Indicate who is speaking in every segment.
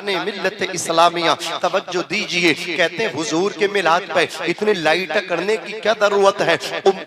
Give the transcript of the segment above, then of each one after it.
Speaker 1: मिल्लत इस्लामिया तवज्जो दीजिए। कहते हैं हुजूर के मिलाद पे इतनी लाइट करने की क्या जरूरत है,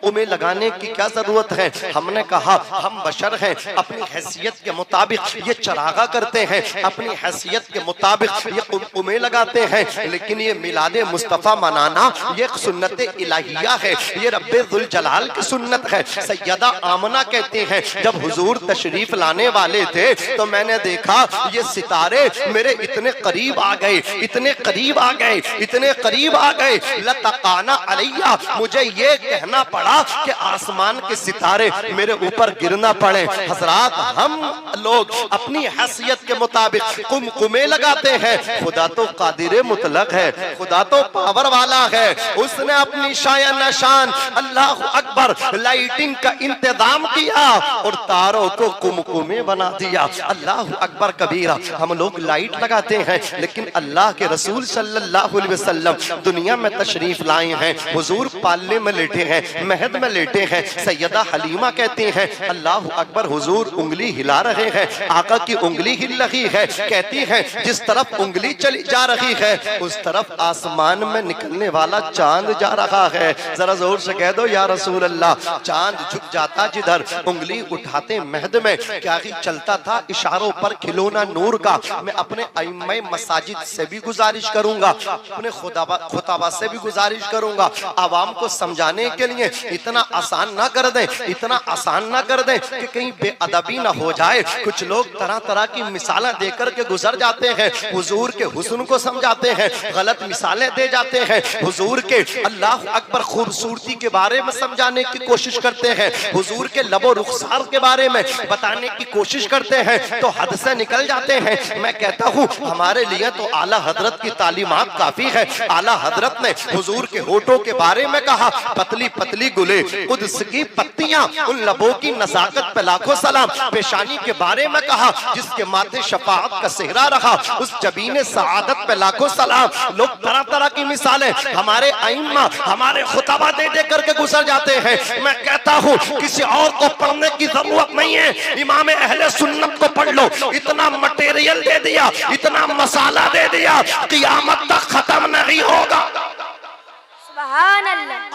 Speaker 1: उम्मे लगाने की क्या जरूरत है। हमने कहा हम बशर हैं, अपनी हैसियत के मुताबिक ये चरागा करते हैं, अपनी हैसियत के मुताबिक ये उम्मे लगाते हैं। लेकिन ये मिलादे मुस्तफ़ा मनाना ये सुन्नत इलाहिया है, ये रब्बे जुल जलाल की सुन्नत है। सैयदा आमना कहते हैं जब हुजूर तशरीफ लाने वाले थे तो मैंने देखा ये सितारे मेरे इतने करीब आ गए, इतने करीब आ गए, इतने करीब आ गए। लतकाना अलैया, मुझे ये कहना पड़ा कि आसमान के सितारे मेरे ऊपर गिरना पड़े। हजरात हम लोग अपनी हैसियत के मुताबिक कुमकुमे लगाते हैं। खुदा तो कादिर मुतलक है, खुदा तो पावर वाला है, उसने अपनी शायन नशान अल्लाह अकबर लाइटिंग का इंतजाम किया और तारों को कुमकुमे बना दिया। अल्लाह अकबर कबीरा। हम लोग लाइट लगाते हैं लेकिन अल्लाह के रसूल सल्लल्लाहु अलैहि वसल्लम दुनिया में तशरीफ लाए हैं। हुजूर पालने में लेटे हैं, महद में लेटे हैं। सैयदा हलीमा कहती हैं अल्लाह अकबर, हुजूर उंगली हिला रहे हैं, आका की उंगली हिल रही है। कहती हैं जिस तरफ उंगली चली जा रही है उस तरफ आसमान में निकलने वाला चांद जा रहा है। जरा जोर से कह दो या रसूल अल्लाह। चांद झुक जाता जिधर, उंगली उठाते महद में क्या ही चलता था इशारों पर खिलौना नूर का। मैं अपने अइम्मे मसाजिद से भी गुजारिश करूंगा, अपने खुताबा से भी गुजारिश करूंगा, आवाम को समझाने के लिए इतना आसान ना कर दें, इतना आसान ना कर दें कि कहीं बेअदबी ना हो जाए। कुछ लोग तरह तरह की मिसालें देकर के गुजर जाते हैं, हुजूर के हुस्न को समझाते हैं, गलत मिसालें दे जाते हैं। हुजूर के अल्लाह अकबर खूबसूरती के बारे में समझाने की कोशिश करते हैं, हुजूर के लबो रुखसार के बारे में बताने की कोशिश करते हैं तो हद से निकल जाते हैं। मैं कहता हूँ हमारे लिए तो आला हजरत की तालीमात काफी है। आला हजरत ने हुजूर के होठों के बारे में कहा, पतली पतली गुले कुद्स की पत्तियां, उन लबों की नजाकत पे लाखों सलाम। पेशानी के बारे में कहा जिसके माथे शफाअत का सेहरा रहा, उस जबीने सआदत पे लाखों सलाम। लोग तरह तरह की मिसालें हमारे आइम्मा हमारे खुताबा दे दे करके गुजर जाते हैं। मैं कहता हूँ किसी और को पढ़ने की जरूरत नहीं है, इमाम अहले सुन्नत को पढ़ लो। इतना मटेरियल दे दिया, इतना मसाला दे दिया, क़यामत तक खत्म नहीं होगा।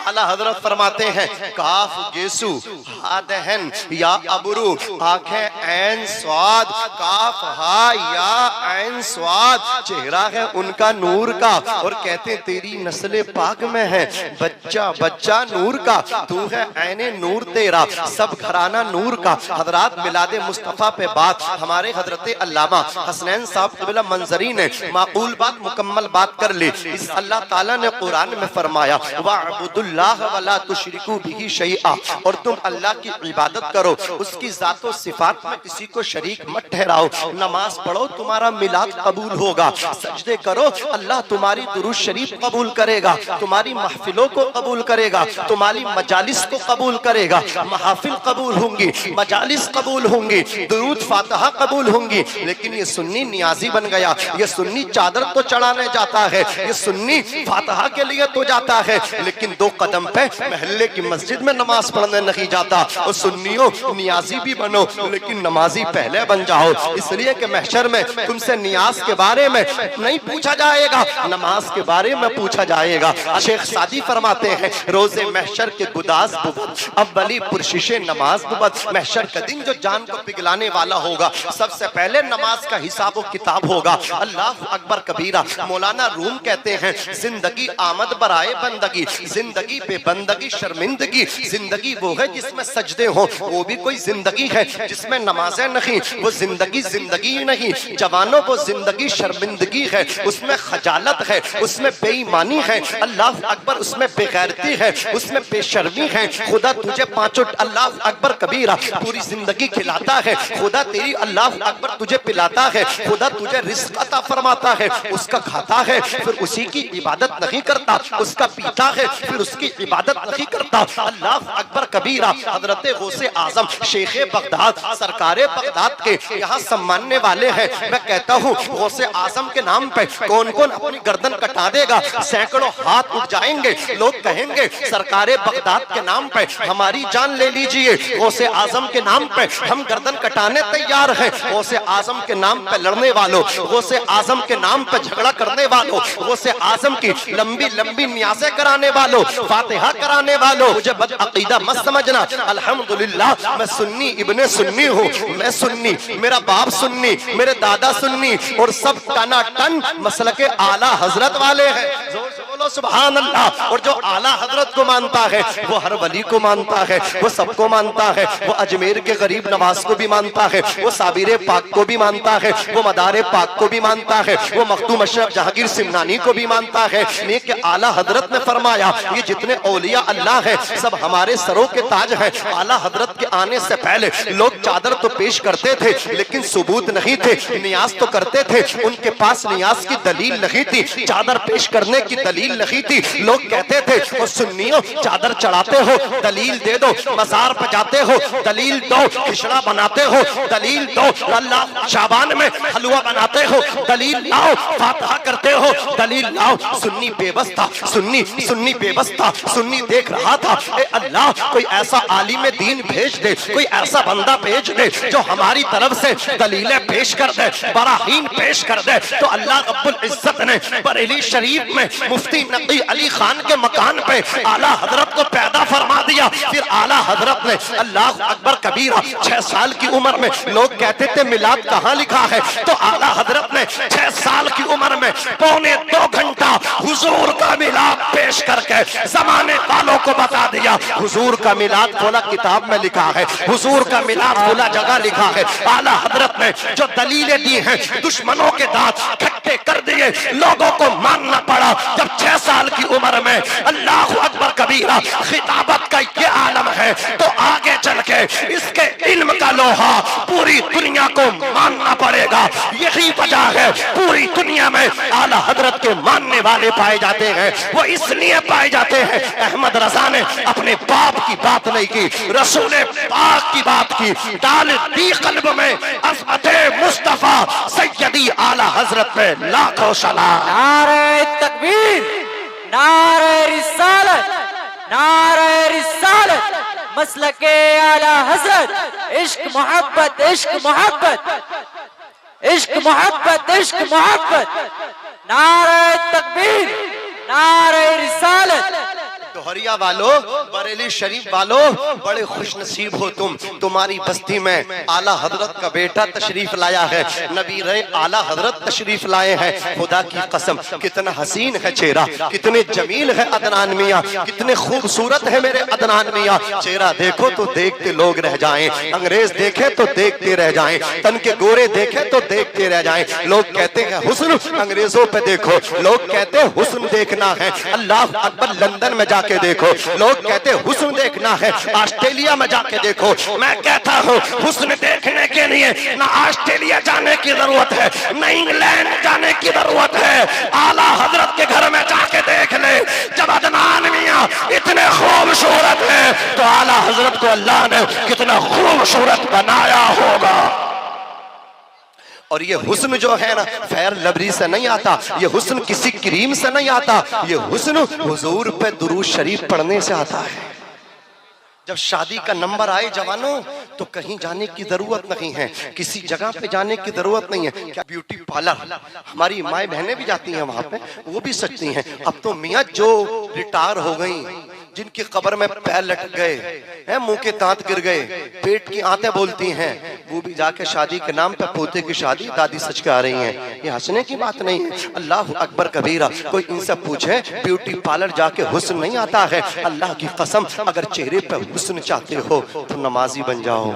Speaker 1: आला हजरत फरमाते हैं काफ गेसु हादहन या अबरू, आंखें ऐन स्वाद, काफ हा या ऐन स्वाद, चेहरा है उनका नूर का। और कहते तेरी नस्ल पाक में है बच्चा बच्चा नूर का, तू है ऐने नूर तेरा, सब घराना नूर का। हजरात मिलादे मुस्तफ़ा पे बात हमारे हजरत अल्लामा हसनैन साहब क़िबला मंजरी ने माकूल बात मुकम्मल बात कर ली। इस अल्लाह ताला ने कुरान में फरमाया वअबुदुल्लाह वला तुशरिकू बिही शैआ, और तुम अल्लाह की इबादत करो, उसकी जातो सिफात में किसी को शरीक मत ठहराओ। नमाज पढ़ो तुम्हारा मिलाद कबूल होगा, सजदे करो अल्लाह तुम्हारी दुरूद शरीफ कबूल करेगा, तुम्हारी महफिलों को कबूल करेगा, तुम्हारी मजालिस को कबूल करेगा। महफिल कबूल होंगी, मजालिस कबूल होंगी, दुरूद फातिहा कबूल होंगी। लेकिन ये सुन्नी नियाजी बन गया, ये सुन्नी चादर तो चढ़ाने जाता है, ये सुन्नी फातिहा के लिए तो जाता है लेकिन दो कदम पे महल्ले की मस्जिद में नमाज पढ़ने नहीं जाता। और सुन्नियों नियाजी भी बनो लेकिन नमाजी पहले बन जाओ, इसलिए कि महशर में तुमसे नियाज के बारे में नहीं पूछा जाएगा, नमाज के बारे में पूछा जाएगा। शेख सादी फरमाते हैं रोजे महशर के गुदास बुबत अव्वली पुरशिशे नमाज बुबत। महशर का दिन जो जान को पिघलाने वाला होगा सबसे पहले नमाज का हिसाब व किताब होगा। अल्लाह अकबर कबीरा। मौलाना रूम कहते हैं जिंदगी आमद बराए बंदगी, जिंदगी बेबंदगी शर्मिंदगी। जिंदगी वो है जिसमें सजदे हो, वो भी कोई जिंदगी है जिसमें नमाजें नहीं, वो जिंदगी जिंदगी नहीं। जवानों को जिंदगी शर्मिंदगी है, उसमें खजालत है, उसमें बेईमानी है। अल्लाह अकबर उसमें बेगैरती है, उसमें बेशर्मी है। खुदा तुझे पांचों अल्लाह अकबर कबीरा पूरी जिंदगी खिलाता है, खुदा तेरी अल्लाह अकबर तुझे पिलाता है, खुदा तुझे रिस्क अता फरमाता है, उसका खाता है फिर उसी की इबादत नहीं करता, उसका पीता है फिर उसकी इबादत नहीं करता। अल्लाह अकबर कबीरा। हजरत गौसे आजम शेख बगदाद सरकारे बगदाद के यहाँ सम्मानने वाले हैं। मैं कहता हूँ गौसे आजम के नाम पे कौन कौन अपनी गर्दन कटा देगा? सैकड़ों हाथ उठ जाएंगे। लोग कहेंगे सरकारे बगदाद के नाम पे हमारी जान ले लीजिए, गौसे आजम के नाम पे हम गर्दन कटाने तैयार हैं। गौसे आजम के नाम पे लड़ने वालों, गौसे आजम के नाम पे झगड़ा करने वालों, गौसे आजम की लंबी लंबी न्याज़ें कराने वालों, फातिहा कराने वालों, मुझे बद अकीदा मत समझना। अल्हम्दुलिल्लाह मैं सुन्नी इब्ने सुन्नी हूँ। मैं सुन्नी, मेरा बाप सुन्नी, मेरे दादा सुन्नी और सब टनाटन मसलके आला हजरत वाले हैं। जोर से बोलो सुभान अल्लाह। और जो आला हजरत को मानता है वो हर वली को मानता है, वो सबको मानता है। वो अजमेर के गरीब नवाज को भी मानता है, वो साबिरे पाक को भी मानता है, वो मदारे पाक को भी मानता है, वो मखदूम अशरफ जहांगीर सिमनानी को भी मानता है। लेकिन आला हजरत ने फरमाया ये जितने औलिया अल्लाह है सब हमारे सरों के ताज हैं। आला हजरत के आने से पहले लोग चादर तो पेश करते थे लेकिन सबूत नहीं थे, नियाज तो करते थे, उनके पास नियाज की दलील नहीं थी, चादर पेश करने की दलील नहीं थी। लोग कहते थे वो सुन्नियों चादर चढ़ाते हो दलील दे दो, मजार पर जाते हो दलील दो, खिचड़ा बनाते हो दलील दो, अल्लाह शाबान में हलवा बनाते हो दलील लाओ, फातिहा करते हो दलील लाओ। सुन्नी बेबस था, सुन्नी बेबस था, सुन्नी देख रहा था ए अल्लाह कोई ऐसा आलिम दीन भेज दे, कोई ऐसा बंदा भेज दे जो हमारी तरफ से दलीलें पेश कर दे, बराहीन पेश कर दे। तो अल्लाह रब्बुल इज्जत ने बरेली शरीफ में मुफ्ती नकी अली खान के मकान पे आला हजरत को पैदा फरमा दिया। फिर आला हजरत ने अल्लाह अकबर कबीरा 6 साल की उम्र में, लोग कहते थे मिलाद कहाँ लिखा है, तो आला हजरत ने 6 साल की उम्र में 2.25 घंटा हुजूर का मिलाद पेश करके जमाने वालों को बता दिया हुजूर का मिलाद बोला किताब में लिखा है, हुजूर का मिलाद बोला जगह लिखा है। आला हजरत ने जो दलीलें दी हैं दुश्मनों के दांत खट्टे कर दिए, लोगों को मानना पड़ा। जब 6 साल की उम्र में अल्लाह अकबर कबीरा खिताबत का ये आलम है तो आगे चल के इसके इल्म का लोहा पूरी दुनिया को मानना पड़ेगा। यही वजह है पूरी दुनिया में आला हजरत के मानने वाले पाए जाते हैं। वो इसलिए पाए जाते हैं अहमद रजा ने अपने बाप की बात नहीं की, रसूल पाक की बात की, डाल दी कल्ब में अज़मत मुस्तफा सैयदी आला हजरत पे लाखों सलाम।
Speaker 2: नारे तकबीर, नारे रिसालत, नारे रिसालत, मसलके आला हजरत। इश्क मोहब्बत, इश्क मोहब्बत, इश्क मोहब्बत, इश्क मोहब्बत। नारे तकबीर, नारे रिसालत।
Speaker 1: दोहरिया वालों, बरेली शरीफ वालों, बड़े खुश नसीब हो तुम, तुम्हारी बस्ती में आला हजरत का बेटा तशरीफ लाया है। नबी रहे आला हजरत तशरीफ लाए हैं। खुदा की कसम कितना हसीन है चेहरा, कितने जमील है अदनान मियाँ, कितने खूबसूरत है मेरे अदनान मियाँ। चेहरा देखो तो देखते लोग रह जाएं, अंग्रेज देखे तो देखते रह जाएं, तन के गोरे देखे तो देखते रह जाएं। लोग कहते हैं हुस्न अंग्रेजों पे देखो, लोग कहते हैं हुस्न देखना है अल्लाह अकबर लंदन में जाके देखो, लोग कहते हैं हुस्न देखना है ऑस्ट्रेलिया में जाके देखो। मैं कहता हूँ हुस्न देखने के लिए ना ऑस्ट्रेलिया जाने की जरूरत है, ना इंग्लैंड जाने की जरूरत है, आला हजरत के घर में जाके देख ले। जब अदनान मियाँ इतने खूबसूरत है तो आला हजरत को अल्लाह ने कितना खूबसूरत बनाया होगा। और ये हुस्न जो है ना फैर लबरी से नहीं आता, ये हुस्न किसी क्रीम से नहीं आता, ये हुस्न हुजूर पे दुरूद शरीफ पढ़ने से आता है। जब शादी का नंबर आए जवानों तो कहीं जाने की जरूरत नहीं है, किसी जगह पे जाने की जरूरत नहीं है। क्या ब्यूटी पार्लर हमारी माए बहनें भी जाती हैं वहां पे, वो भी सकती हैं। अब तो मियाँ जो रिटायर हो गई, जिनकी कब्र में पैर लटक गए हैं, मुंह के दांत गिर गए, पेट की आंतें बोलती हैं, वो भी जाके शादी के नाम पे पोते की शादी दादी सच के आ रही हैं। ये हंसने की बात नहीं है। अल्लाह अकबर कबीरा। कोई इनसे पूछे ब्यूटी पार्लर जाके हुस्न नहीं आता है? अल्लाह की कसम अगर चेहरे पे हुस्न चाहते हो तो नमाजी बन जाओ,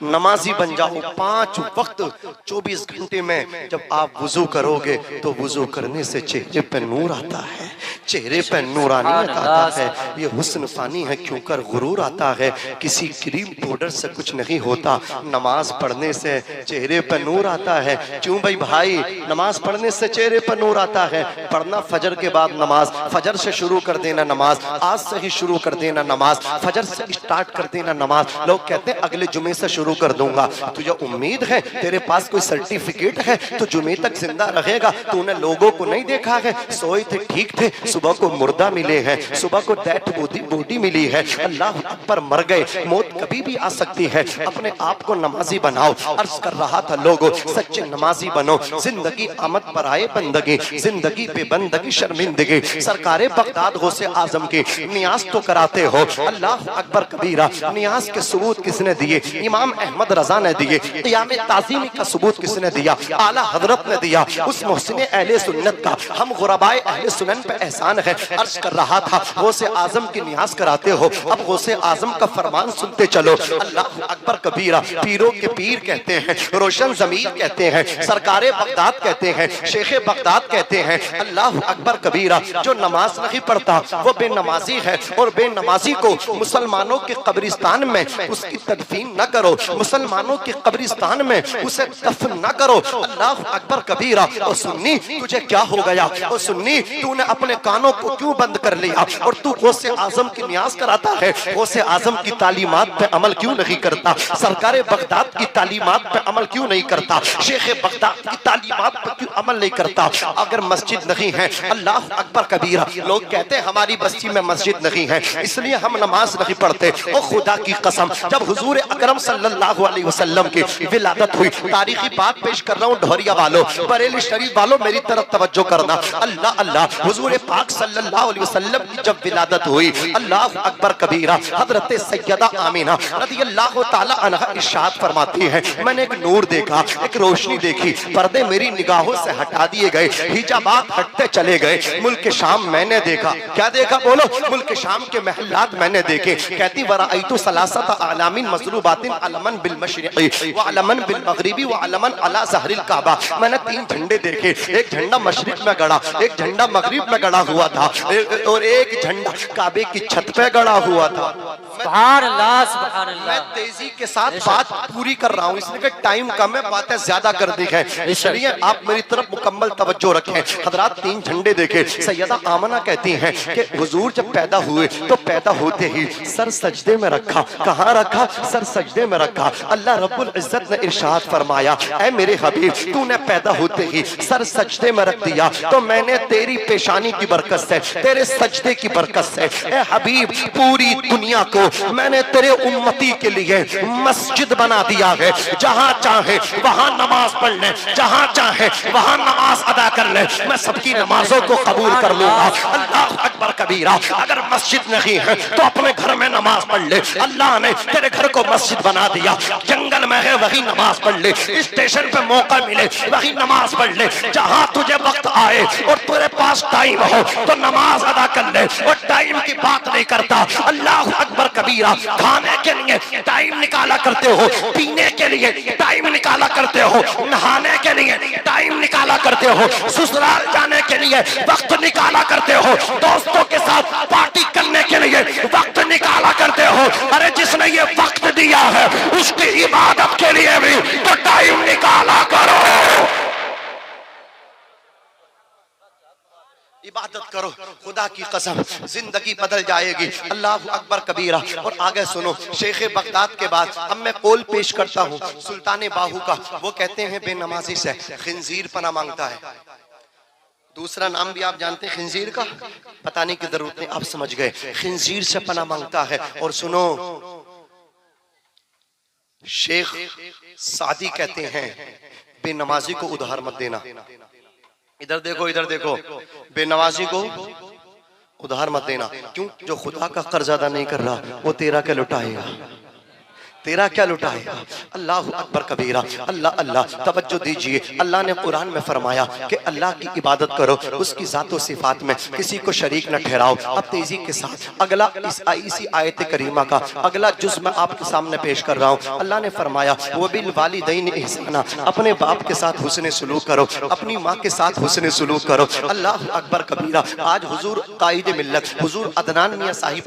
Speaker 1: नमाजी बन जाओ। 5 वक्त 24 घंटे में जब आप वुजू करोगे तो वुजू करने से चेहरे पे नूर आता है, चेहरे पे नूरानियत आता है, ये हुस्न फानी है क्यों कर गुरूर आता है, किसी क्रीम पाउडर से कुछ नहीं होता, नमाज पढ़ने से चेहरे पे नूर आता है। क्यों भाई भाई, नमाज पढ़ने से चेहरे पे नूर आता है। पढ़ना फजर के बाद नमाज, फजर से शुरू कर देना नमाज, आज से ही शुरू कर देना नमाज, फजर से स्टार्ट कर देना नमाज। लोग कहते हैं अगले जुमे से शुरू कर दूंगा, तुझे उम्मीद है तेरे पास कोई सर्टिफिकेट है तो जुमे तक जिंदा रहेगा? तूने लोगों को नहीं देखा है, सोए थे ठीक थे, सुबह को मुर्दा मिले हैं, सुबह को डेड बॉडी मिली है, अल्लाह अकबर मर गए। मौत कभी भी आ सकती है, अपने आप को नमाजी बनाओ। अर्ज कर रहा था लोगों, सच्चे नमाजी बनो, जिंदगी आमद पर आए बंदगी, जिंदगी पे बंदगी शर्मिंदगी। सरकारे बगदाद गौसे आजम की नियाज तो कराते हो, अल्लाह अकबर कबीरा। नियाज के सबूत किसने दिए? इमाम अहमद रजा ने दिए। क़ियाम ताज़ीमी का सबूत किसने दिया? आला हजरत ने दिया। उस मोहसिन अहले सुन्नत का हम गुरबाए अहले सुनन पे एहसान है। अर्ज कर रहा था गौसे आजम की नियाज कराते हो, अब गौसे आजम का फरमान सुनते चलो। अल्लाह अकबर कबीरा। पीरों के पीर कहते हैं, रोशन जमीर कहते हैं, सरकारे बगदाद कहते हैं, शेखे बगदाद कहते हैं। अल्लाह अकबर कबीरा। जो नमाज नहीं पढ़ता वो बेनमाजी है, और बेनमाजी को मुसलमानों के कब्रिस्तान में उसकी तदफीन न करो, मुसलमानों के कब्रिस्तान में उसे दफन न करो। अल्लाह अकबर कबीरा। और सुन्नी तुझे क्या हो गया? और सुन्नी तूने अपने कानों को क्यों बंद कर लिया और तू गौसे आजम की नियाज कराता है? गौसे आजम की तालीमात पे अमल क्यों नहीं करता? सरकारे बगदाद की तालीमात पे अमल क्यों नहीं करता? शेख बगदाद की तालीमात पे क्यों अमल नहीं करता? अगर मस्जिद नहीं है, अल्लाह अकबर कबीरा। लोग कहते हैं हमारी बस्ती में मस्जिद नहीं है इसलिए हम नमाज नहीं पढ़ते। और खुदा की कसम, जब हुजूर अकरम सल्लल्लाहु अलैहि वसल्लम की विलादत हुई, तारीखी बात पेश कर रहा हूँ ढोरिया वालों, बरेली शरीफ वालों, मेरी तरफ तवज्जो करना। अल्लाह अल्लाह, हुजूर पाक सल्लल्लाहु अलैहि वसल्लम की जब विलादत हुई, अल्लाह अकबर कबीरा, हजरत सैयदा आमीना रज़ियल्लाहु ताला अन्हा इरशाद फरमाती है, मैंने एक नूर देखा, एक रोशनी देखी, पर्दे मेरी निगाहों से हटा दिए गए, हिजाबात हटते चले गए। मुल्क शाम मैंने देखा, क्या देखा बोलो? मुल्क शाम के महल्लात मैंने देखे। कहती वराइतु सलासत आलामिन मज़रूबातिन अलमन बिल मशरिक़ी व अलमन बिल मग़रिबी व अलमन अला ज़हरिल काबा। मैंने 3 झंडे देखे, एक झंडा मशरिक में गड़ा, एक झंडा मगरिब में गड़ा हुआ था, और एक झंडा काबे की छत पे गड़ा हुआ था।
Speaker 2: सुभान अल्लाह, सुभान अल्लाह।
Speaker 1: मैं तेजी के साथ बात पूरी कर रहा हूँ, इसलिए टाइम कम है, बातें ज्यादा कर दी है, इसलिए आप मेरी तरफ मुकम्मल तवज्जो रखें। हजरात 3 झंडे देखे। सैयदा आमना कहती हैं कि हुजूर जब पैदा हुए तो पैदा होते ही सर सजदे में रखा। कहाँ रखा? सर सजदे में रखा। अल्लाह रब्बुल इज्जत ने इरशाद फरमाया, ऐ मेरे हबीब, तूने पैदा होते ही सर सजदे में रख दिया तो मैंने तेरी पेशानी की बरकत से, तेरे सजदे की बरकत से, ऐ हबीब, पूरी दुनिया को मैंने तेरे उम्मती के लिए मस्जिद बना दिया है। जहां चाहे वहां नमाज पढ़ ले, जहां चाहे वहां नमाज अदा कर ले, मैं सबकी नमाजों को कबूल कर लूंगा। अल्लाह अकबर कबीरा। अगर मस्जिद नहीं है तो अपने घर में नमाज पढ़ ले, अल्लाह ने तेरे घर को मस्जिद बना दिया। जंगल में है वही नमाज पढ़ ले, स्टेशन पे मौका मिले वही नमाज पढ़ ले, जहां तुझे वक्त आए और तेरे पास टाइम हो तो नमाज अदा कर ले। और टाइम की बात नहीं करता, अल्लाह अकबर कबीरा। खाने के लिए टाइम निकाला करते हो, पीने के लिए टाइम निकाला करते हो, नहाने के लिए टाइम निकाला करते हो, ससुराल जाने के लिए वक्त निकाला करते हो, दोस्तों के साथ पार्टी करने के लिए वक्त निकाला करते हो। अरे जिसने ये वक्त दिया है उसकी इबादत के लिए भी तो टाइम निकाला करो, इबादत करो। खुदा की कसम जिंदगी बदल जाएगी। अल्लाह अकबर कबीरा। और आगे सुनो, शेख बगदाद के बाद अब मैं कौल पेश करता हूँ सुल्तान बाहू का। वो कहते हैं बेनमाजी से खिंजीर पना मांगता है। दूसरा नाम भी आप जानते हैं खिंजीर का, बताने की जरूरत नहीं, आप समझ गए। खिंजीर से पना मांगता है। और सुनो, शेख सादी कहते हैं बेनमाजी को उधार मत देना। इधर देखो, इधर देखो, बेनमाजी को उधार मत देना। क्यों? जो खुदा का कर्ज अदा नहीं कर रहा वो तेरा क्या लुटाएगा? तेरा क्या लुटाएगा। अल्लाह अकबर कबीरा। अल्लाह अल्लाह तवज्जो दीजिए। अल्लाह ने कुरान में फरमाया कि अल्लाह की इबादत करो, उसकी ज़ात व सिफात में किसी को शरीक न ठहराओ। अब तेजी के साथ अगला इसी आयत करीमा का अगला जुज मैं आपके सामने पेश कर रहा हूँ। अल्लाह ने फरमाया वो बिल वालिदैन इहसाना, अपने बाप के साथ हुस्न सलूक करो, अपनी माँ के साथ हुस्न सलूक करो। अल्लाह अकबर कबीरा। आज हुजूर कायद मिल्लत हुजूर अदनान मियां साहिब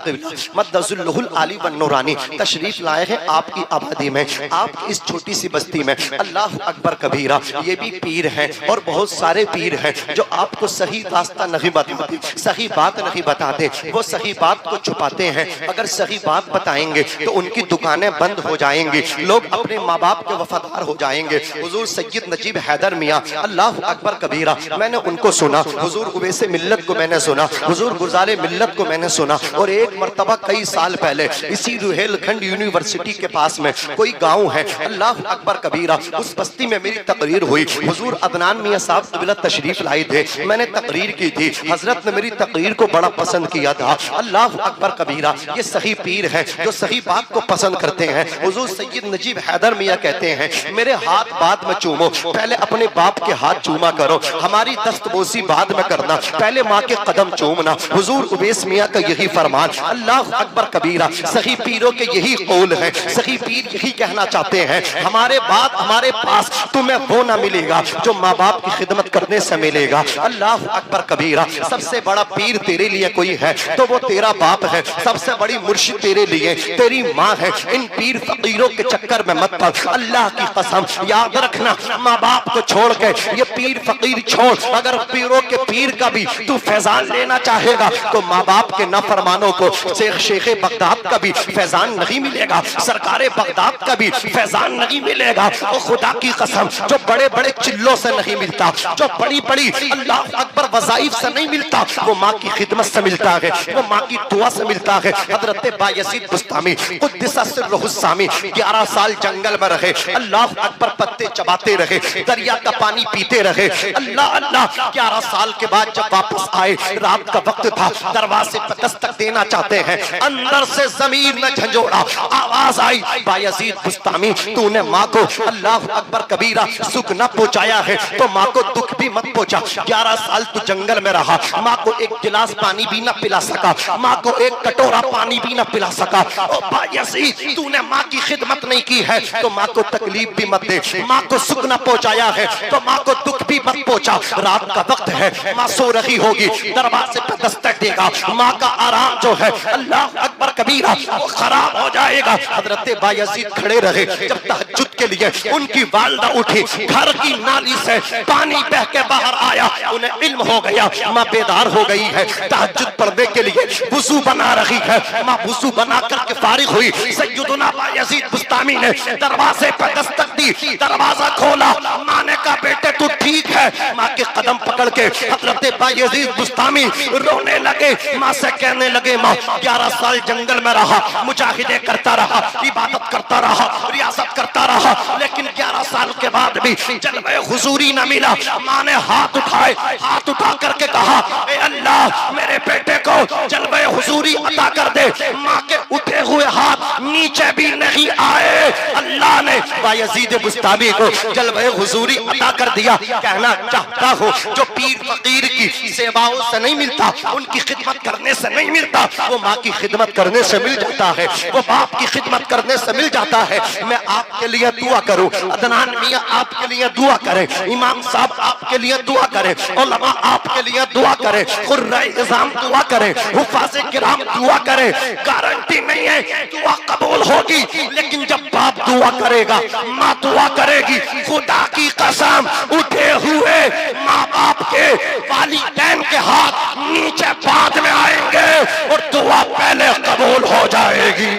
Speaker 1: मद्दजुल्लुहुल आली वन नूरानी तशरीफ लाए हैं आपकी आबादी में, आपकी इस छोटी सी बस्ती में। अल्लाह अकबर कबीरा। ये भी पीर हैं और बहुत सारे पीर हैं जो आपको सही रास्ता नहीं बताते, सही बात नहीं बताते, वो सही बात को छुपाते हैं। अगर सही बात बताएंगे तो उनकी दुकानें बंद हो जाएंगी, लोग अपने माँ बाप के वफादार हो जाएंगे। हुजूर सैयद नजीब हैदर मियाँ अल्लाह अकबर कबीरा, मैंने उनको सुना, हुजूर उवैसे मिल्लत को मैंने सुना, हुजूर गुरजारे मिल्लत को मैंने सुना। और एक मर्तबा कई साल पहले इसी रुहेलखंड यूनिवर्सिटी के पास में कोई गांव है, अल्लाह अकबर कबीरा, उस बस्ती में मेरी तकरीर हुई। हुजूर अदनान मियां साहब क़िबला तशरीफ लाए थे, मैंने तकरीर की थी, हजरत ने मेरी तकरीर को बड़ा पसंद किया था। अल्लाह अकबर कबीरा। ये सही पीर है जो सही बात को पसंद करते हैं। हुजूर सैयद नजीब हैदर मियां कहते हैं मेरे हाथ बाद में चूमो, पहले अपने बाप के हाथ चूमा करो, हमारी दस्तबोसी बाद में करना, पहले माँ के कदम चूमना। हुजूर उवैस मियां का यही फरमान। अल्लाह अकबर कबीरा। सही पीरों के यही कौल है, सही पीर यही कहना चाहते हैं हमारे बाद हमारे पास तुम्हें वो ना मिलेगा जो माँ बाप की खिदमत करने से मिलेगा। अल्लाह अकबर कबीरा। सबसे बड़ा पीर तेरे लिए कोई है तो वो तेरा बाप है, सबसे बड़ी मुर्शिद तेरे लिए तेरी माँ है। इन पीर फकीरों के चक्कर में मत पड़, अल्लाह की कसम याद रखना, माँ बाप को छोड़ के ये पीर फकीर छोड़, अगर पीरों के पीर का भी तू फैजान लेना चाहेगा तो माँ बाप के नाफरमानों को शेख बगदाद का भी फैजान नहीं मिलेगा, सरकारे बगदाद का भी फैजान नहीं मिलेगा। और खुदा की कसम जो बड़े बड़े चिल्लों से नहीं मिलता, जो बड़ी बड़ी अल्लाह अकबर वज़ाइफ से नहीं मिलता, वो माँ की खिदमत से मिलता है, वो माँ की दुआ से मिलता है। हजरत बायजीद बुस्तामी कुद्दिसा सिर्रुहुस्सामी 11 साल जंगल में रहे, अल्लाह अकबर पत्ते चबाते रहे, दरिया का पानी पीते रहे। अल्लाह अल्लाह 11 साल के बाद जब वापस आए, रात का वक्त था, दरवाजे पर दस्तक देना चाहते हैं, अंदर से जमीन में झंझोड़ा, आवाज आई बायजीद बुस्तामी तूने माँ को अल्लाह अकबर कबीरा सुख न पहुंचाया है तो माँ को दुख भी मत पहुंचा। 11 साल तू जंगल में रहा, माँ को एक गिलास पानी भी न पिला सका, माँ को एक कटोरा पानी भी न पिला सका। ओ बायजीद तूने माँ की खिदमत नहीं की है तो माँ को तकलीफ भी मत दे, माँ को सुख न पहुंचाया है तो माँ को दुख भी मत पहुंचा। रात का वक्त है, माँ सो रही होगी, दरवाजे पर दस्तक देगा, माँ का आराम जो है अल्लाह अकबर कबीरा वो खराब हो जाएगा। हजरत बायजीद खड़े रहे, जब तहज्जुद के लिए उनकी वालदा उठी, घर की नाली से पानी बह के बाहर आया, उन्हें इल्म हो गया माँ बेदार हो गई है, तहज्जुद पढ़ने के लिए वुजू बना रही है। माँ वुजू बना करके फारिग हुई, सैयदुना बायजीद बुस्तामी ने दरवाजे पर दस्तक दी, दरवाजा खोला, माँ ने कहा बेटे तू ठीक है। माँ के कदम पकड़ के हजरत बायजीद बुस्तामी रोने लगे, माँ से कहने लगे माँ 11 साल जंगल में रहा, मुजाहिदे करता रहा, इबादत करता रहा, रियासत करता रहा, लेकिन 11 साल के बाद भी जलवे हुजूरी न मिला। माँ ने हाथ उठाए, हाथ उठा करके कहा ए अल्लाह मेरे बेटे को जलवे हुजूरी अता कर दे। माँ के उठे हुए हाथ नीचे भी नहीं आए, अल्लाह ने बायजीद बुस्तामी को जलवे हुजूरी अता कर दिया। कहना चाहता हूँ जो पीर फकीर की सेवाओं से नहीं मिलता, उनकी खिदमत करने से नहीं मिलता, वो माँ की खिदमत करने से मिल जाता है, वो बाप की खिदमत करने से मिल जाता है। मैं आपके लिए दुआ करूं, अदनान मियां आपके लिए दुआ करें, इमाम साहब आपके लिए दुआ करें, उलमा आपके लिए दुआ करें, खुर्राए इज़ाम दुआ करें, हुफ़ाज़े किराम दुआ करें। गारंटी नहीं है दुआ कबूल होगी, लेकिन जब बाप दुआ करेगा, माँ दुआ करेगी, खुदा की कसम उठे हुए माँ बाप के वालिदैन के हाथ नीचे बाद में आएंगे और दुआ पहले कबूल हो जाएगी।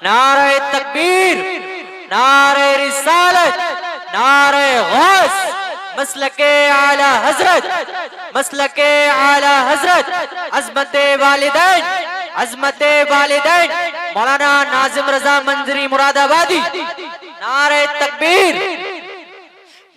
Speaker 2: नारे तकबीर, नारे रिसालत, नारे गौस, मसलके आला हजरत, मसलके आला हजरत, अज़मते वालिदैन, अज़मते वालिदैन मौलाना नाजिम रजा मंजरी मुरादाबादी। नारे तकबीर।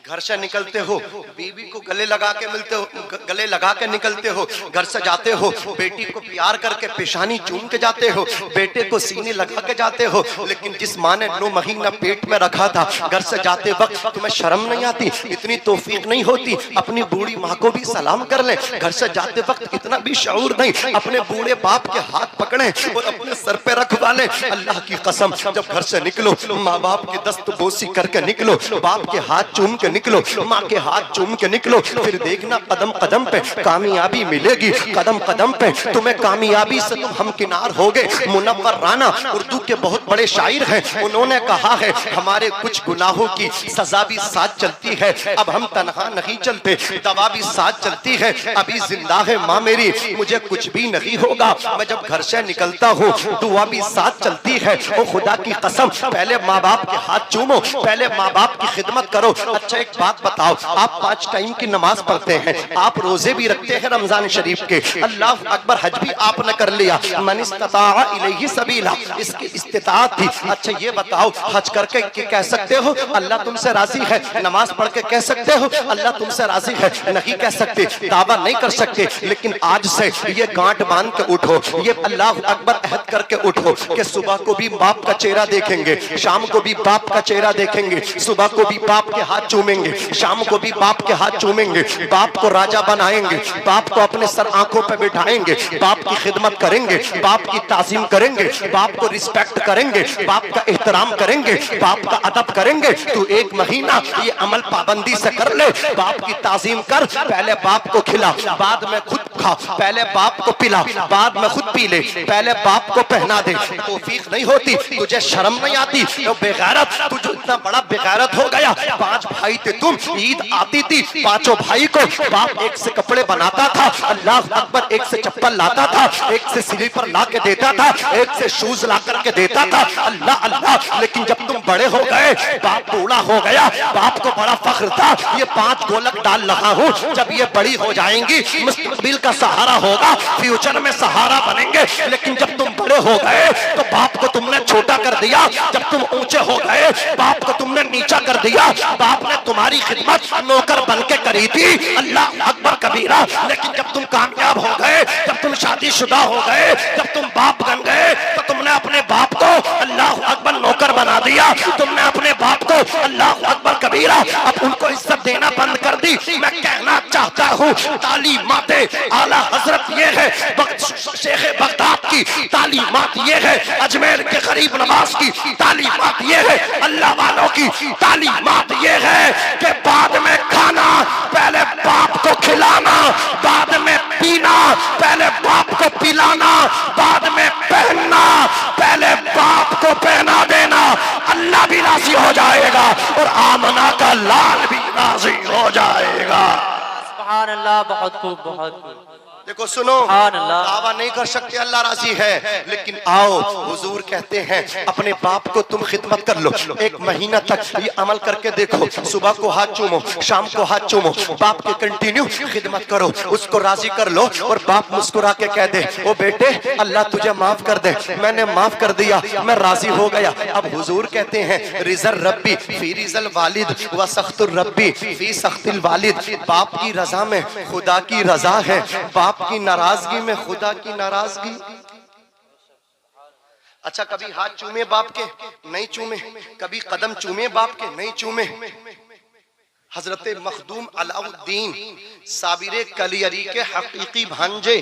Speaker 1: घर से निकलते हो, बीवी को गले लगा के मिलते हो, गले लगा के निकलते हो, घर से जाते हो, बेटी को प्यार करके पेशानी चूम के जाते हो, बेटे को सीने लगा के जाते हो। लेकिन जिस माँ ने 9 महीना पेट में रखा था, घर से जाते वक्त तुम्हें शर्म नहीं आती, इतनी तौफीक नहीं होती अपनी बूढ़ी माँ को भी सलाम कर ले? घर से जाते वक्त इतना भी शऊर नहीं, अपने बूढ़े बाप के हाथ पकड़े और अपने सर पे रखवा ले। अल्लाह की कसम, जब घर से निकलो माँ बाप की दस्तबोसी करके निकलो, बाप के हाथ चूम के निकलो, माँ के हाथ चूम के निकलो, फिर देखना कदम कदम पे कामयाबी मिलेगी। कदम कदम पे तुम्हें कामयाबी से तुम हमकिनार होगे। मुनव्वर राना उर्दू के बहुत बड़े शायर हैं, उन्होंने कहा है हमारे कुछ गुनाहों की सजा भी साथ चलती है, अब हम तनहा नहीं चलते, दवा भी साथ चलती है, अभी जिंदा है माँ मेरी, मुझे कुछ भी नहीं होगा। मैं जब घर से निकलता हूँ दुआ भी साथ चलती है। ओ खुदा की कसम, पहले माँ बाप के हाथ चूमो, पहले माँ बाप की खिदमत करो। अच्छा एक बात बताओ, आप 5 टाइम की नमाज पढ़ते हैं, आप रोजे भी रखते हैं रमजान शरीफ के, अल्लाह अकबर, हज भी आपने कर लिया, मन इस्तता इलैहि सबीला, इसकी इस्तिताअत थी। अच्छा ये बताओ, हज करके कह सकते हो अल्लाह तुमसे राजी है? नमाज पढ़ के कह सकते हो अल्लाह तुमसे राजी है? नहीं कह सकते, दावा नहीं कर सकते। लेकिन आज से ये गांठ बांध के उठो, ये अल्लाह अकबर अहद करके उठो कि सुबह को भी बाप का चेहरा देखेंगे, शाम को भी बाप का चेहरा देखेंगे, सुबह को भी बाप के हाथ चूमेंगे, शाम को भी बाप के हाथ चूमेंगे, बाप को राजा बनाएंगे, बाप को अपने सर आंखों पर बिठाएंगे, बाप की खिदमत करेंगे, बाप की ताज़ीम करेंगे, बाप को रिस्पेक्ट करेंगे, बाप का एहतराम करेंगे, बाप का अदब करेंगे। तू 1 महीना ये अमल पाबंदी से कर ले, बाप की ताज़ीम कर, पहले बाप को खिला, बाद में खुद खा, पहले बाप को पिला, बाद में खुद पी ले, पहले बाप को पहना दे। तौफीक नहीं होती, तुझे शर्म नहीं आती? तो बेगैरत, तू जो इतना बड़ा बेगैरत हो गया। 5 भाई थे तुम, ईद आती थी, 5 भाई को बाप एक से कपड़े बनाता था, अल्लाह अकबर, एक से चप्पल लाता था, एक से स्लीपर ला के देता था, एक से शूज ला करके देता था, अल्लाह अल्लाह। लेकिन जब तुम बड़े हो गए, बाप बूढ़ा हो गया, बाप को बड़ा फख्र था, ये 5 गोलक डाल रहा हूँ, जब ये बड़ी हो जाएंगी मुस्तकबिल का सहारा होगा, फ्यूचर में सहारा बनेंगे। लेकिन जब तुम बड़े हो गए तो बाप को तुमने छोटा कर दिया, जब तुम ऊंचे हो गए बाप को तुमने नीचा कर दिया। बाप ने तुम्हारी खिदमत नौकर बन के करी थी, अल्लाह अकबर कबीरा। लेकिन जब तुम कामयाब हो गए, जब तुम शादीशुदा हो गए, जब तुम बाप बन गए, तो तुमने अपने बाप को अल्लाह अकबर नौकर बना दिया, तुमने अपने बाप को अल्लाह अकबर कबीरा अब उनको इज्जत देना बंद कर दी। मैं कहना चाहता हूँ तालीमाते आला हजरत ये है, शेख बगदाद की तालीमात ये है, अजमेर के गरीब नवाज की तालीमात ये है, अल्लाह वालों की तालीमात ये है कि बाद में खाना, पहले बाप को खिलाना, बाद में पीना, पहले बाप को पिलाना, बाद में पहनना, पहले बाप को पहना देना। अल्लाह भी राजी हो जाएगा और आमना का लाल भी राजी हो जाएगा।
Speaker 2: सुभान अल्लाह, बहुत खूब, बहुत खूब।
Speaker 1: देखो सुनो, दावा नहीं कर सकते अल्लाह राजी है, लेकिन आओ हुजूर कहते हैं अपने बाप को तुम खिदमत कर लो। 1 महीना तक ये अमल करके देखो, सुबह को हाथ चूमो, शाम को हाथ चूमो, बाप की कंटिन्यू खिदमत करो, उसको राजी कर लो। और बाप मुस्कुरा के कह दे, ओ बेटे अल्लाह तुझे माफ कर दे, मैंने माफ कर दिया, मैं राजी हो गया। अब हुजूर कहते हैं रिजल रब्बी फी रिजल वालिद व सख्तुर रब्बी फी सख्तिल वालिद, बाप की रजा में खुदा की रजा है, बाप की नाराजगी में खुदा की नाराजगी। अच्छा कभी हाथ चूमे बाप के? नहीं चूमे। कभी कदम चूमे बाप के? नहीं चूमे। हजरत मखदूम अलाउद्दीन साबिर कलियरी के हकीकी भांजे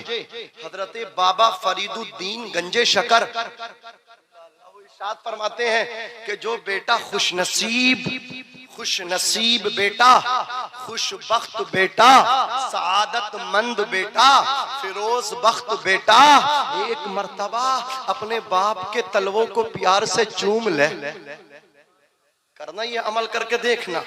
Speaker 1: हजरत बाबा फरीदुद्दीन गंजे शकर इरशाद फरमाते हैं कि जो बेटा खुश नसीब बेटा, खुशबख्त बेटा, सआदतमंद बेटा, फिरोज बख्त बेटा, एक मर्तबा अपने बाप के तलवों को प्यार से चूम ले, करना ये अमल करके देखना।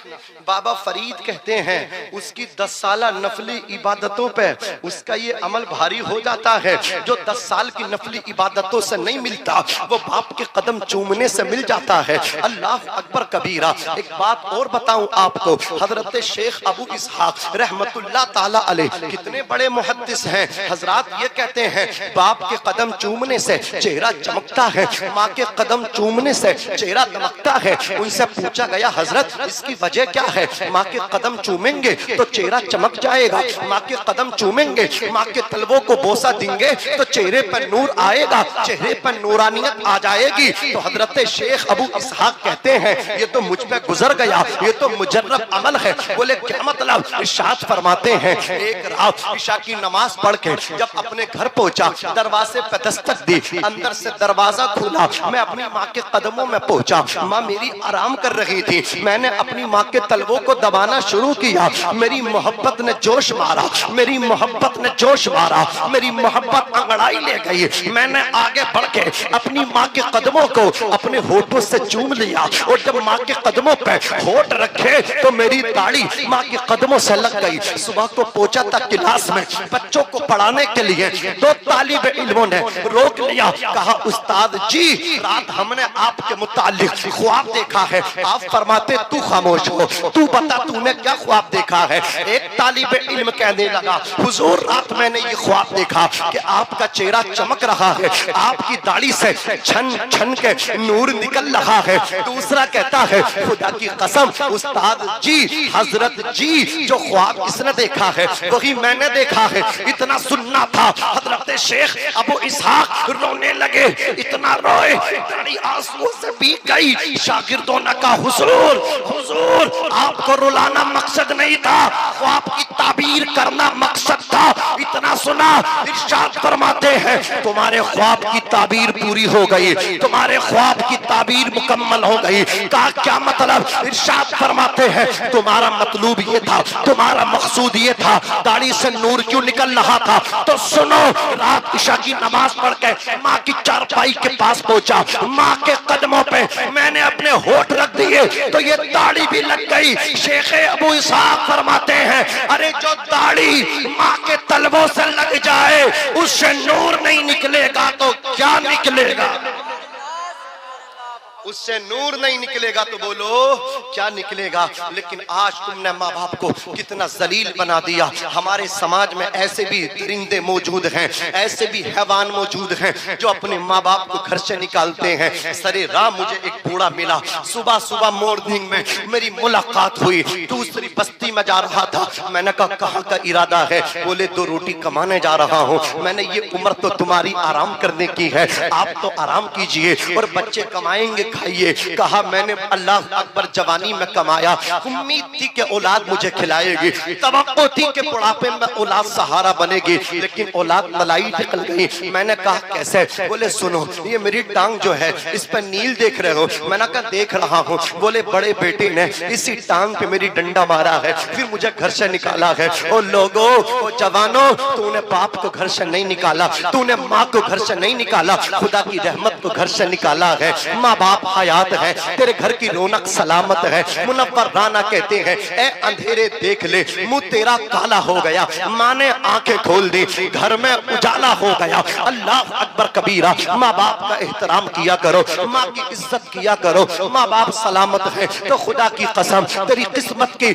Speaker 1: बाबा फरीद कहते हैं उसकी 10 साला नफली इबादतों पे उसका ये अमल भारी हो जाता है, जो 10 साल की नफली इबादतों से नहीं मिलता वो बाप के कदम चूमने से मिल जाता है। अल्लाह अकबर कबीरा। एक बात और बताऊं आपको, हजरत शेख अबू इसहाक रहमतुल्लाह ताला अलैह कितने बड़े मुहद्दिस हैं। हजरात ये कहते हैं बाप के कदम चूमने से चेहरा चमकता है, माँ के कदम चूमने से चेहरा दमकता है। उनसे पूछा गया हजरत इसकी वजह क्या है? माँ के कदम चूमेंगे तो चेहरा चमक जाएगा, माँ के कदम चूमेंगे, माँ के तलवों को बोसा देंगे तो चेहरे पर नूर आएगा, चेहरे पर नूरानियत आ जाएगी। तो हजरत शेख अबू इसहाक कहते हैं ये तो मुझ पे गुजर गया, ये तो मुजर्रब अमल है। बोले क्या मतलब? इरशाद फरमाते हैं एक रात इशा की नमाज पढ़ के जब अपने घर पहुंचा, दरवाजे पे दस्तक दी, अंदर से दरवाजा खुला, मैं अपनी माँ के कदमों में पहुंचा। माँ मेरी आराम कर रही थी, मैंने अपनी माँ के तलवों को दबाना शुरू किया। मेरी मोहब्बत ने जोश मारा, मेरी मोहब्बत ने जोश मारा, मेरी मोहब्बत अंगड़ाई ले गई। मैंने आगे बढ़ के अपनी माँ के कदमों को अपने होठों से चूम लिया और जब माँ के कदमों पे होठ रखे तो मेरी दाढ़ी माँ के कदमों से लग गई। सुबह को पहुंचा था क्लास में बच्चों को पढ़ाने के लिए, दो तालिब इल्मों ने रोक लिया, कहा उस्ताद जी रात हमने आपके मुतालिक ख्वाब देखा है। आप फरमाते तू खामोश हो, तू बता तूने क्या ख्वाब देखा है? एक तालिब इल्म कहने लगा हुजूर रात मैंने ये ख्वाब देखा कि आपका चेहरा चमक रहा है, आपकी दाढ़ी से छन छन के नूर निकल रहा है। दूसरा कहता है खुदा की कसम उस्ताद जी हजरत जी जो ख्वाब इसने देखा है वही मैंने देखा है। इतना सुनना था हजरत शेख अबू इसहाक रोने लगे, इतना रोए दाढ़ी आंसुओं से भीग गई। शागिर्दों ने कहा हुजूर हुजूर आपको रुलाना मकसद नहीं था, ख्वाब की ताबीर करना मकसद था। इतना सुना इरशाद फरमाते हैं तुम्हारे ख्वाब की ताबीर पूरी हो गई, तुम्हारे ख्वाब की ताबीर मुकम्मल हो गई। कहा क्या मतलब? इरशाद फरमाते हैं तुम्हारा मतलूब ये था, तुम्हारा मकसूद ये था, दाढ़ी से नूर क्यों निकल रहा था? तो सुनो रात इशा की नमाज पढ़ के माँ की चारपाई के पास पहुंचा, माँ के कदमों पे मैंने अपने होठ रख दिए तो ये दाढ़ी भी लग गई। शेख अबू इसहाक फरमाते हैं अरे जो दाढ़ी माँ के तलवों से लग जाए उससे नूर नहीं निकलेगा तो क्या निकलेगा? उससे नूर नहीं निकलेगा तो बोलो क्या निकलेगा? लेकिन आज तुमने माँ बाप को कितना जलील बना दिया। हमारे समाज में ऐसे भी दरिंदे मौजूद हैं, ऐसे भी हैवान मौजूद हैं जो अपने माँ बाप को घर से निकालते हैं। सरे राह मुझे एक बूढ़ा मिला, सुबह सुबह मॉर्निंग में मेरी मुलाकात हुई, दूसरी बस्ती में जा रहा था। मैंने कहा कहाँ का इरादा है? बोले 2 रोटी कमाने जा रहा हूँ। मैंने ये उम्र तो तुम्हारी आराम करने की है, आप तो आराम कीजिए और बच्चे कमाएंगे खाइए। कहा मैंने अल्लाह अकबर जवानी में कमाया, उम्मीद थी कि औलाद मुझे खिलाएगी, तवक्को थी कि बुढ़ापे में औलाद सहारा बनेगी, लेकिन औलाद मलाई निकल गई। मैंने कहा कैसे? बोले सुनो ये मेरी टांग जो है इस पर नील देख रहे हो? मैंने कहा देख रहा हूँ। बोले बड़े बेटे ने इसी टांग पे मेरी डंडा मारा है, फिर मुझे घर से निकाला है। ओ लोगो ओ जवानों तूने बाप को घर से नहीं निकाला, तूने माँ को घर से नहीं निकाला, खुदा की रहमत को घर से निकाला है। माँ बाप हयात है, तेरे घर की रौनक सलामत है। मुनव्वर राना कहते हैं ए अंधेरे देख ले मुंह तेरा काला हो गया, माँ ने आंखें खोल दी घर में उजाला हो गया। अल्लाह अकबर कबीरा। माँ बाप का एहतराम किया करो, माँ की इज्जत किया करो। माँ बाप सलामत है तो खुदा की कसम तेरी किस्मत की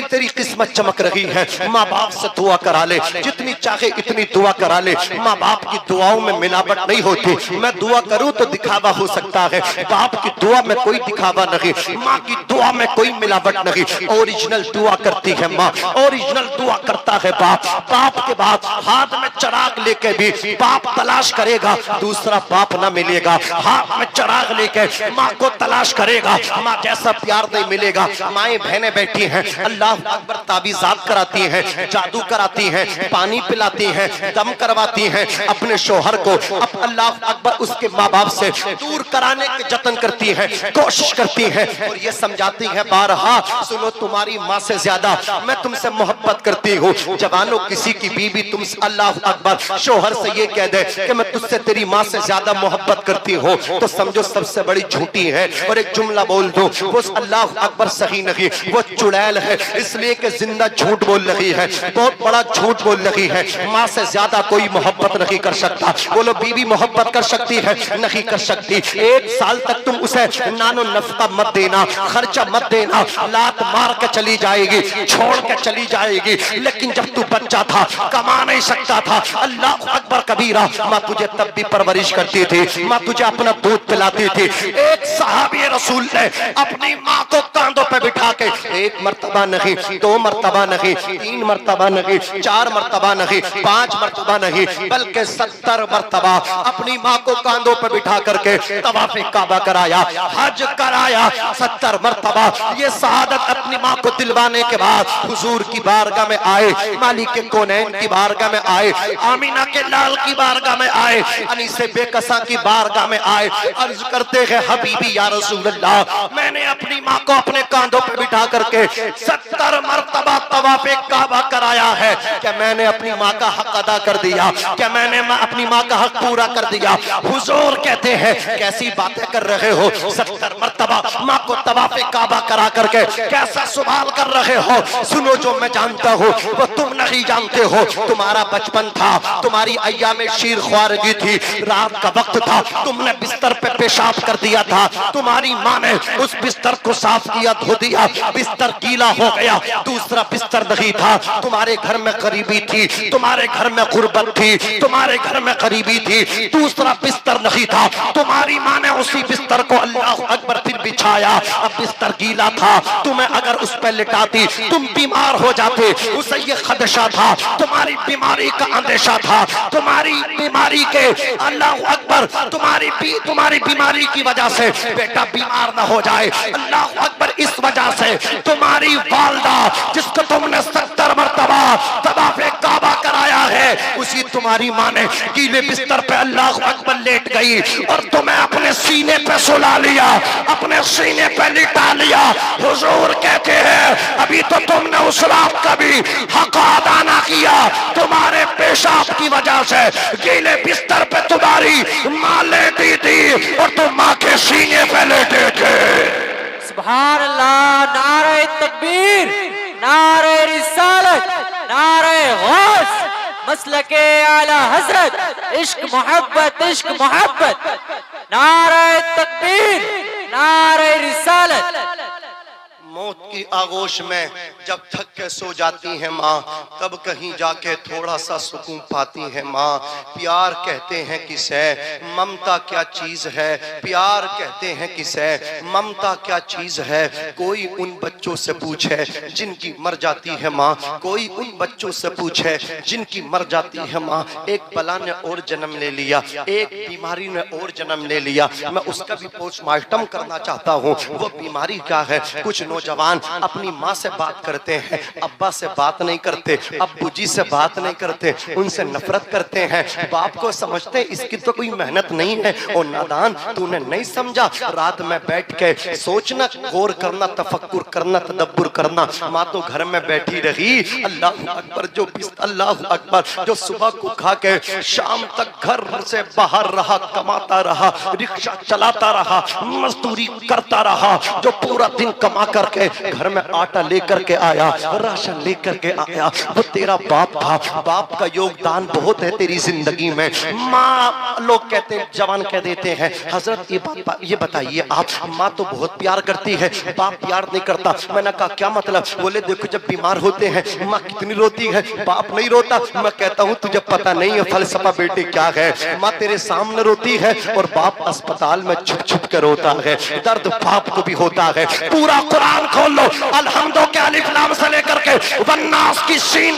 Speaker 1: तेरी किस्मत चमक रही है। माँ बाप से दुआ करा ले, जितनी चाहे इतनी दुआ करा ले। माँ बाप की दुआओं में मिलावट नहीं होती। मैं दुआ करूं तो दिखावा हो सकता है, बाप की दुआ में कोई दिखावा नहीं, माँ की दुआ में कोई मिलावट नहीं। ओरिजिनल दुआ करती है माँ, ओरिजिनल दुआ करता है बाप। बाप के बाद हाथ में चिराग लेके भी बाप तलाश करेगा, दूसरा बाप ना मिलेगा। हाथ में चिराग लेके माँ को तलाश करेगा, माँ जैसा प्यार नहीं मिलेगा। माएं बहनें बैठी हैं अल्लाह अकबर ताबीज़ात कराती हैं, जादू कराती हैं, पानी पिलाती हैं, दम करवाती हैं अपने शोहर को। अब अल्लाह अकबर उसके माँ बाप से दूर कराने के जतन करती है, कोशिश करती है और ये समझाती है बारहा सुनो तुम्हारी माँ से ज्यादा मैं तुमसे मोहब्बत करती हूँ। जवानों किसी की बीवी तुमसे अल्लाह अकबर शोहर से ये कह दे कि मैं तुझसे तेरी माँ से ज्यादा मोहब्बत करती हूँ तो समझो सबसे बड़ी झूठी है। और एक जुमला बोल दो वो अल्लाह अकबर सही नहीं, वो चुड़ैल है इसलिए कि जिंदा झूठ बोल रही है, बहुत बड़ा झूठ बोल रही है। माँ से ज्यादा कोई मोहब्बत नहीं कर सकता। बोलो बीवी मोहब्बत कर सकती है? नहीं कर सकती। 1 साल तक तुम उसे नानो नफका मत देना, खर्चा मत देना, लात मार के चली जाएगी, छोड़ के चली जाएगी। लेकिन जब तू बच्चा था कमा नहीं सकता था, अल्लाह अकबर कबीरा, माँ तुझे तब भी परवरिश करती थी, माँ तुझे अपना दूध पिलाती थी। एक सहाबी रसूल ने अपनी माँ को कांधों पे बिठा के एक मर्तबा नहीं, 2 मर्तबा नहीं, 3 मर्तबा नहीं, 4 मर्तबा नहीं, 5 मर्तबा नहीं, बल्कि 70 मर्तबा अपनी माँ को कांधों पे बिठा करके तवाफ़े काबा कराया, हज कराया। 70 मर्तबा ये शहादत अपनी माँ को दिलवाने के बाद हुजूर की बारगाह में आए, मालिक के कौनैन की बारगाह में आए, आमीना के लाल की बारगाह में आए, अनीसे बेकसा की बारगाह में आए। अर्ज करते हैं हबीबी या रसूल अल्लाह, मैंने अपनी माँ को अपने कांधों पे बिठा करके 70 मर्तबा तवाफ़े काबा कराया है। क्या मैंने अपनी माँ का हक अदा कर दिया? क्या मैंने अपनी माँ का हक पूरा कर दिया? हुजूर कहते हैं कैसी बातें कर रहे हो, 70 मर्तबा माँ को तवाफ़े काबा करा करके कैसा सवाल कर रहे हो? सुनो, जो मैं जानता हूँ वो तुम नहीं जानते हो। तुम्हारा बचपन था, तुम्हारी अय्याम शीर ख्वारगी थी, रात का वक्त था, तुमने बिस्तर पे पेशाब कर दिया था, तुम्हारी माँ ने उस बिस्तर को साफ किया, धो दिया, बिस्तर गीला हो गया। दूसरा बिस्तर नहीं था, तुम्हारे घर में गरीबी थी, तुम्हारे घर में गुर्बत थी, तुम्हारे घर में गरीबी थी, दूसरा बिस्तर नहीं था, तुम्हारी माँ ने उसी बिस्तर को अल्लाह अकबर फिर बिछाया। अब बिस्तर गीला था, तुम्हें अगर उस पर लिटाती तुम बीमार हो जाते, उसे ये खदशा था, तुम्हारी बीमारी का अंदेशा था, तुम्हारी बीमारी के अल्लाह अकबर तुम्हारी बीमारी की वजह से बेटा बीमार ना हो जाए, अल्लाह अकबर इस वजह से तुम्हारी वालदा जिसको तुमने 70 मर्तबा तवाफ़े काबा कराया है, उसी तुम्हारी माँ ने गीले बिस्तर पे अल्लाह अकबर लेट गई और तुम्हें अपने सीने पे सुला लिया, अपने सीने पे लिटा लिया। हुजूर कहते हैं अभी तो तुमने उस रात का भी हक अदा ना किया, तुम्हारे पेशाब की वजह से गीले बिस्तर पे तुम्हारी माँ लेटी थी और तुम माँ के सीने पे लेटे थे।
Speaker 2: सुभान अल्लाह, नारे तकबीर, नारे रिसालत, नारे गौस, मसलके आला हजरत, इश्क मोहब्बत, नारे तकबीर, नारे रिसालत।
Speaker 1: मौत की आगोश में जब थक के सो जाती है माँ, तब कहीं जाके थोड़ा सा सुकून पाती है माँ। प्यार कहते हैं किसे, ममता क्या चीज है, प्यार कहते हैं किसे, ममता क्या चीज है। कोई उन बच्चों से पूछे जिनकी मर जाती है माँ, कोई उन बच्चों से पूछे जिनकी मर जाती है माँ। एक बला ने और जन्म ले लिया, एक बीमारी ने और जन्म ले लिया, मैं उसका भी पोस्टमार्टम करना चाहता हूँ। वो बीमारी क्या है? कुछ नौजवान अपनी माँ से बात करते हैं, अब्बा से बात नहीं करते, अब्बू जी से बात नहीं करते, उनसे नफरत करते हैं। बाप को समझते इसकी तो कोई मेहनत नहीं है। और नादान, तूने नहीं समझा, रात में बैठ के सोचना, गौर करना, तफक्कुर करना, तदब्बुर करना। माँ तो घर में बैठी रही, अल्लाह अकबर, अल्लाह अकबर, जो सुबह को खा के शाम तक घर से बाहर रहा, कमाता रहा, रिक्शा चलाता रहा, मजदूरी करता रहा, जो पूरा दिन कमा करके घर में आटा लेकर के आया, राशन लेकर के आया, वो तेरा बाप था। बाप का योगदान बहुत है तेरी जिंदगी में। माँ, लोग कहते हैं, जवान कह देते हैं, हजरत ये बताइए आप, माँ तो बहुत प्यार करती है, बाप प्यार नहीं करता। मैंने कहा क्या मतलब? बोले देखो जब बीमार होते हैं माँ कितनी रोती है, बाप नहीं रोता। मैं कहता हूँ तुझे पता नहीं है फलसफा बेटे क्या है। माँ तेरे सामने रोती है और बाप अस्पताल में छुप छुप कर रोता है। दर्द बाप को भी होता है। पूरा कुरान खोल लो, अलहम्दो के अलिफ लाम से लेकर के वन्नास की सीन